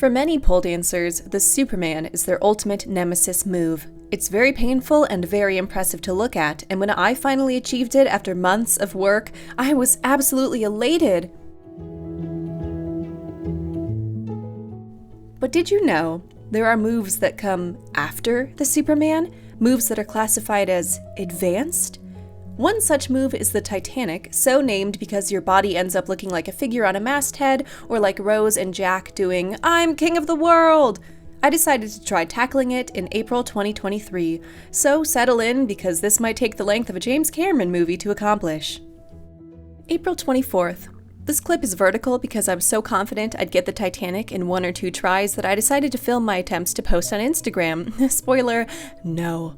For many pole dancers, the Superman is their ultimate nemesis move. It's very painful and very impressive to look at, and when I finally achieved it after months of work, I was absolutely elated. But did you know there are moves that come after the Superman? Moves that are classified as advanced? One such move is the Titanic, so named because your body ends up looking like a figure on a masthead, or like Rose and Jack doing, "I'm king of the world!" I decided to try tackling it in April 2023, so settle in because this might take the length of a James Cameron movie to accomplish. April 24th. This clip is vertical because I was so confident I'd get the Titanic in 1 or 2 tries that I decided to film my attempts to post on Instagram. Spoiler, no.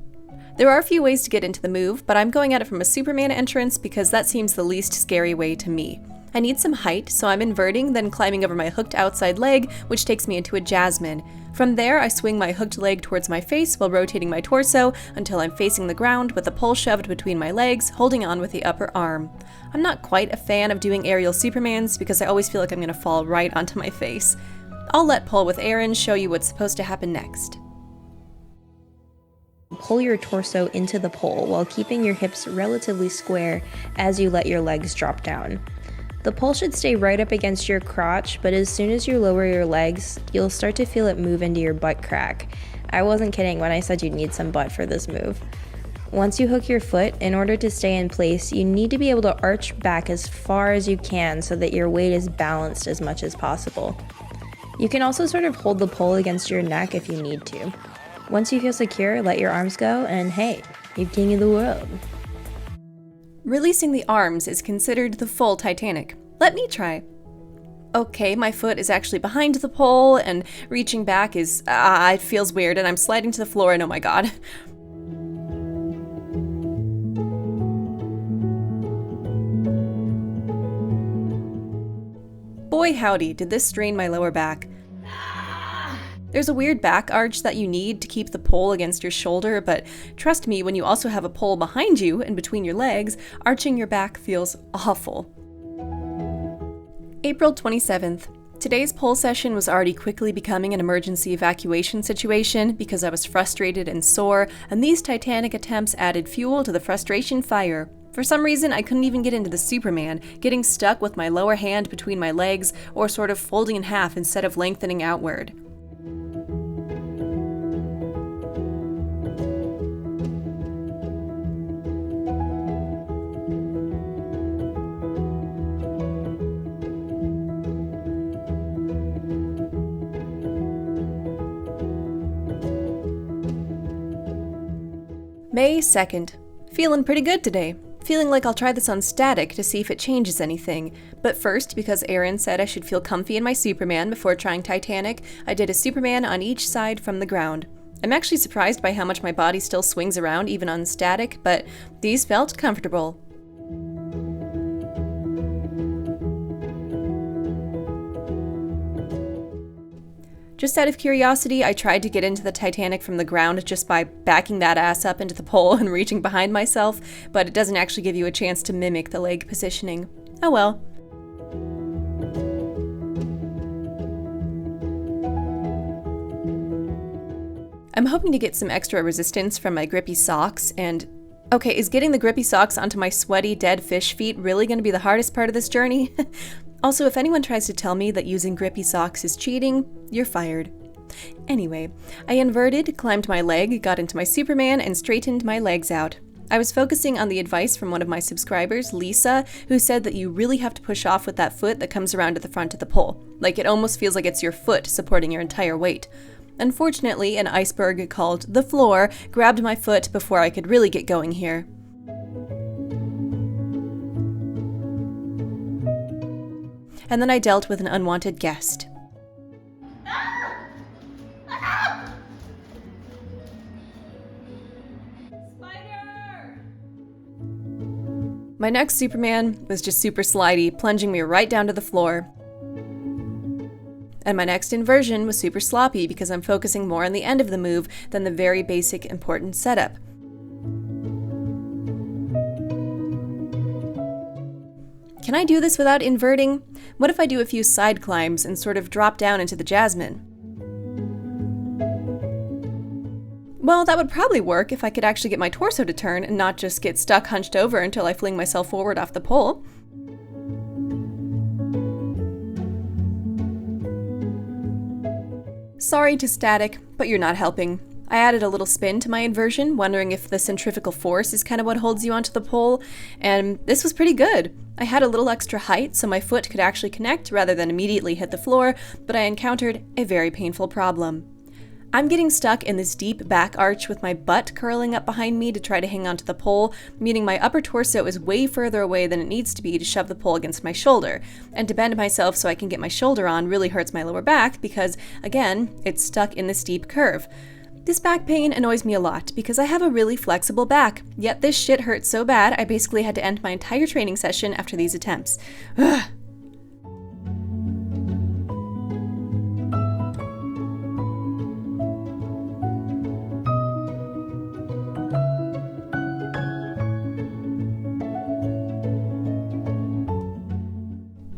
There are a few ways to get into the move, but I'm going at it from a Superman entrance because that seems the least scary way to me. I need some height, so I'm inverting, then climbing over my hooked outside leg, which takes me into a Jasmine. From there, I swing my hooked leg towards my face while rotating my torso until I'm facing the ground with the pole shoved between my legs, holding on with the upper arm. I'm not quite a fan of doing aerial Supermans because I always feel like I'm going to fall right onto my face. I'll let Pole with Aaron show you what's supposed to happen next. Pull your torso into the pole while keeping your hips relatively square as you let your legs drop down. The pole should stay right up against your crotch, but as soon as you lower your legs, you'll start to feel it move into your butt crack. I wasn't kidding when I said you'd need some butt for this move. Once you hook your foot, in order to stay in place, you need to be able to arch back as far as you can so that your weight is balanced as much as possible. You can also sort of hold the pole against your neck if you need to. Once you feel secure, let your arms go, and hey, you're king of the world. Releasing the arms is considered the full Titanic. Let me try. Okay, my foot is actually behind the pole, and reaching back is, it feels weird, and I'm sliding to the floor, and oh my god. Boy howdy, did this strain my lower back. There's a weird back arch that you need to keep the pole against your shoulder, but trust me, when you also have a pole behind you and between your legs, arching your back feels awful. April 27th. Today's pole session was already quickly becoming an emergency evacuation situation because I was frustrated and sore, and these Titanic attempts added fuel to the frustration fire. For some reason, I couldn't even get into the Superman, getting stuck with my lower hand between my legs or sort of folding in half instead of lengthening outward. May 2nd. Feeling pretty good today. Feeling like I'll try this on static to see if it changes anything. But first, because Aaron said I should feel comfy in my Superman before trying Titanic, I did a Superman on each side from the ground. I'm actually surprised by how much my body still swings around even on static, but these felt comfortable. Just out of curiosity, I tried to get into the Titanic from the ground just by backing that ass up into the pole and reaching behind myself, but it doesn't actually give you a chance to mimic the leg positioning. Oh well. I'm hoping to get some extra resistance from my grippy socks, and okay, is getting the grippy socks onto my sweaty, dead fish feet really going to be the hardest part of this journey? Also, if anyone tries to tell me that using grippy socks is cheating, you're fired. Anyway, I inverted, climbed my leg, got into my Superman, and straightened my legs out. I was focusing on the advice from one of my subscribers, Lisa, who said that you really have to push off with that foot that comes around at the front of the pole. Like it almost feels like it's your foot supporting your entire weight. Unfortunately, an iceberg called the floor grabbed my foot before I could really get going here. And then I dealt with an unwanted guest. Spider! My next Superman was just super slidey, plunging me right down to the floor. And my next inversion was super sloppy because I'm focusing more on the end of the move than the very basic important setup. Can I do this without inverting? What if I do a few side climbs and sort of drop down into the Jasmine? Well, that would probably work if I could actually get my torso to turn and not just get stuck hunched over until I fling myself forward off the pole. Sorry to static, but you're not helping. I added a little spin to my inversion, wondering if the centrifugal force is kind of what holds you onto the pole, and this was pretty good. I had a little extra height so my foot could actually connect rather than immediately hit the floor, but I encountered a very painful problem. I'm getting stuck in this deep back arch with my butt curling up behind me to try to hang onto the pole, meaning my upper torso is way further away than it needs to be to shove the pole against my shoulder, and to bend myself so I can get my shoulder on really hurts my lower back because, again, it's stuck in this steep curve. This back pain annoys me a lot because I have a really flexible back, yet this shit hurt so bad I basically had to end my entire training session after these attempts. Ugh.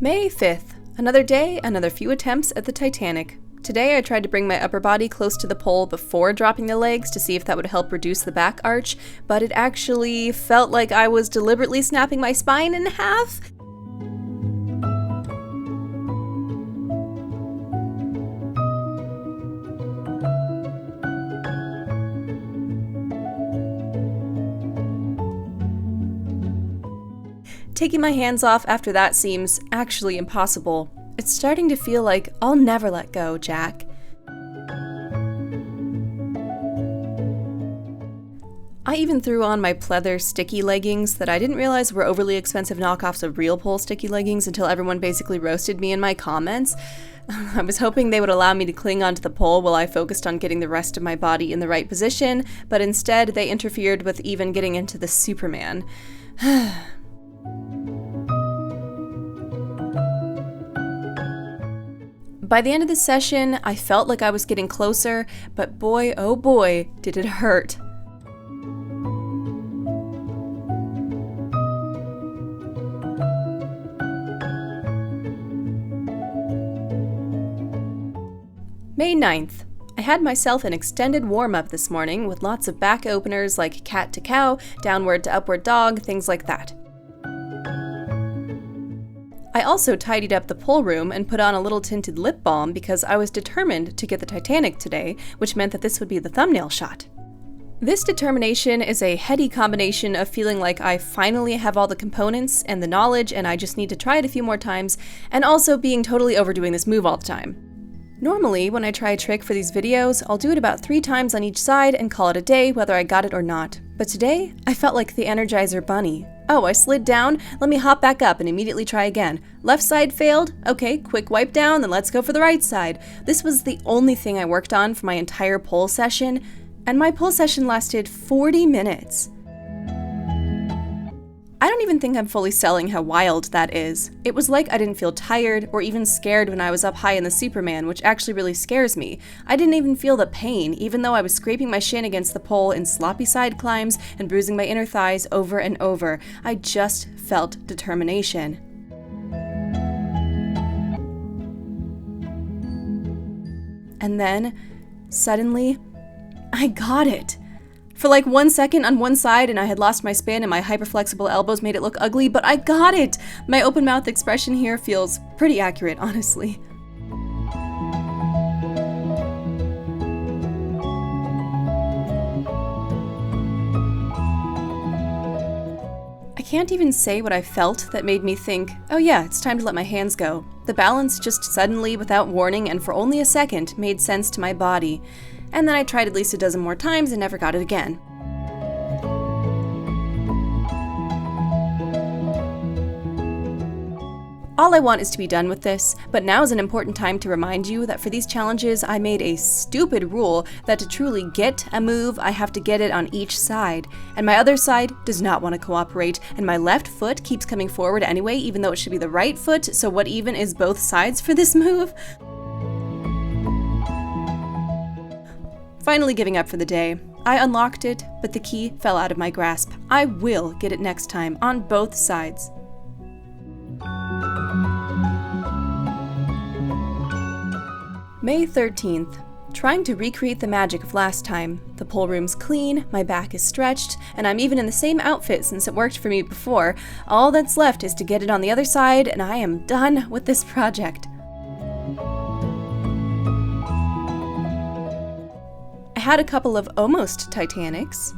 May 5th. Another day, another few attempts at the Titanic. Today I tried to bring my upper body close to the pole before dropping the legs to see if that would help reduce the back arch, but it actually felt like I was deliberately snapping my spine in half. Taking my hands off after that seems actually impossible. It's starting to feel like I'll never let go, Jack. I even threw on my pleather sticky leggings that I didn't realize were overly expensive knockoffs of real pole sticky leggings until everyone basically roasted me in my comments. I was hoping they would allow me to cling onto the pole while I focused on getting the rest of my body in the right position, but instead they interfered with even getting into the Superman. By the end of the session, I felt like I was getting closer, but boy, oh boy, did it hurt. May 9th. I had myself an extended warm-up this morning with lots of back openers like cat to cow, downward to upward dog, things like that. I also tidied up the pole room and put on a little tinted lip balm because I was determined to get the Titanic today, which meant that this would be the thumbnail shot. This determination is a heady combination of feeling like I finally have all the components and the knowledge and I just need to try it a few more times, and also being totally overdoing this move all the time. Normally, when I try a trick for these videos, I'll do it about 3 times on each side and call it a day whether I got it or not. But today, I felt like the Energizer Bunny. Oh, I slid down, let me hop back up and immediately try again. Left side failed, okay, quick wipe down, then let's go for the right side. This was the only thing I worked on for my entire pole session, and my pole session lasted 40 minutes. I don't even think I'm fully selling how wild that is. It was like I didn't feel tired or even scared when I was up high in the Superman, which actually really scares me. I didn't even feel the pain, even though I was scraping my shin against the pole in sloppy side climbs and bruising my inner thighs over and over. I just felt determination. And then, suddenly, I got it. For like 1 second on one side and I had lost my spin and my hyperflexible elbows made it look ugly, but I got it! My open mouth expression here feels pretty accurate, honestly. I can't even say what I felt that made me think, oh yeah, it's time to let my hands go. The balance just suddenly, without warning and for only a second, made sense to my body. And then I tried at least a dozen more times and never got it again. All I want is to be done with this, but now is an important time to remind you that for these challenges I made a stupid rule that to truly get a move, I have to get it on each side. And my other side does not want to cooperate, and my left foot keeps coming forward anyway, even though it should be the right foot, so what even is both sides for this move? Finally giving up for the day. I unlocked it, but the key fell out of my grasp. I will get it next time, on both sides. May 13th. Trying to recreate the magic of last time. The pool room's clean, my back is stretched, and I'm even in the same outfit since it worked for me before. All that's left is to get it on the other side, and I am done with this project. I had a couple of almost Titanics,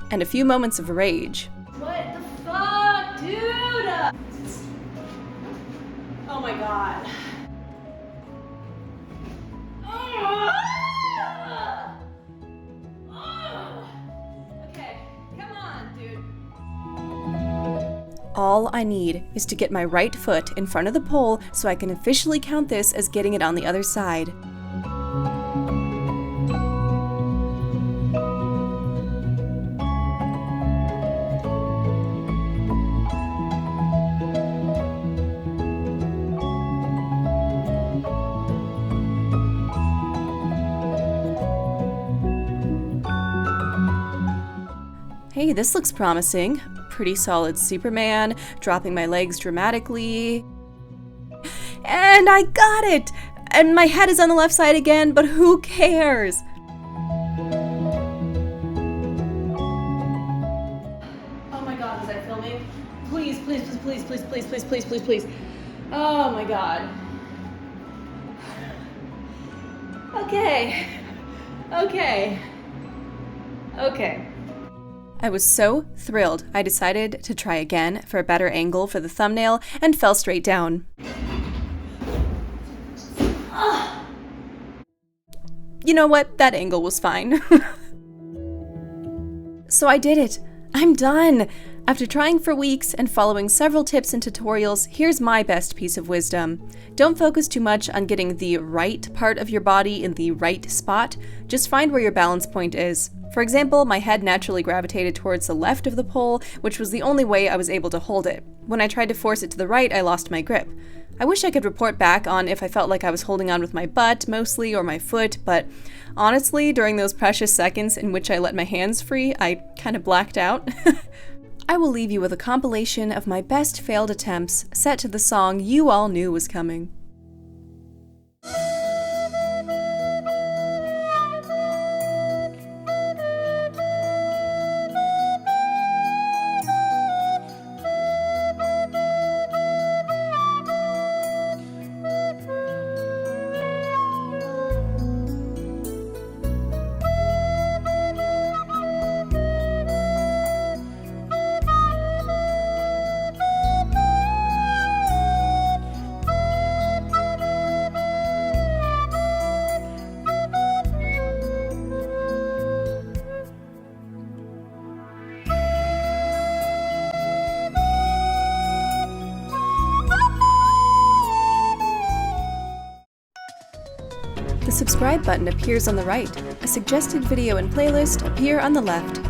and a few moments of rage. What the fuck, dude? Oh my god. Okay, come on, dude. All I need is to get my right foot in front of the pole so I can officially count this as getting it on the other side. Hey, this looks promising. Pretty solid Superman, dropping my legs dramatically. And I got it! And my head is on the left side again, but who cares? Oh my god, is that filming? Please, please, please, please, please, please, please, please, please. Oh my god. Okay. Okay. Okay. I was so thrilled, I decided to try again for a better angle for the thumbnail and fell straight down. You know what? That angle was fine. So I did it. I'm done. After trying for weeks and following several tips and tutorials, here's my best piece of wisdom. Don't focus too much on getting the right part of your body in the right spot. Just find where your balance point is. For example, my head naturally gravitated towards the left of the pole, which was the only way I was able to hold it. When I tried to force it to the right, I lost my grip. I wish I could report back on if I felt like I was holding on with my butt mostly or my foot, but honestly, during those precious seconds in which I let my hands free, I kind of blacked out. I will leave you with a compilation of my best failed attempts set to the song you all knew was coming. The subscribe button appears on the right. A suggested video and playlist appear on the left.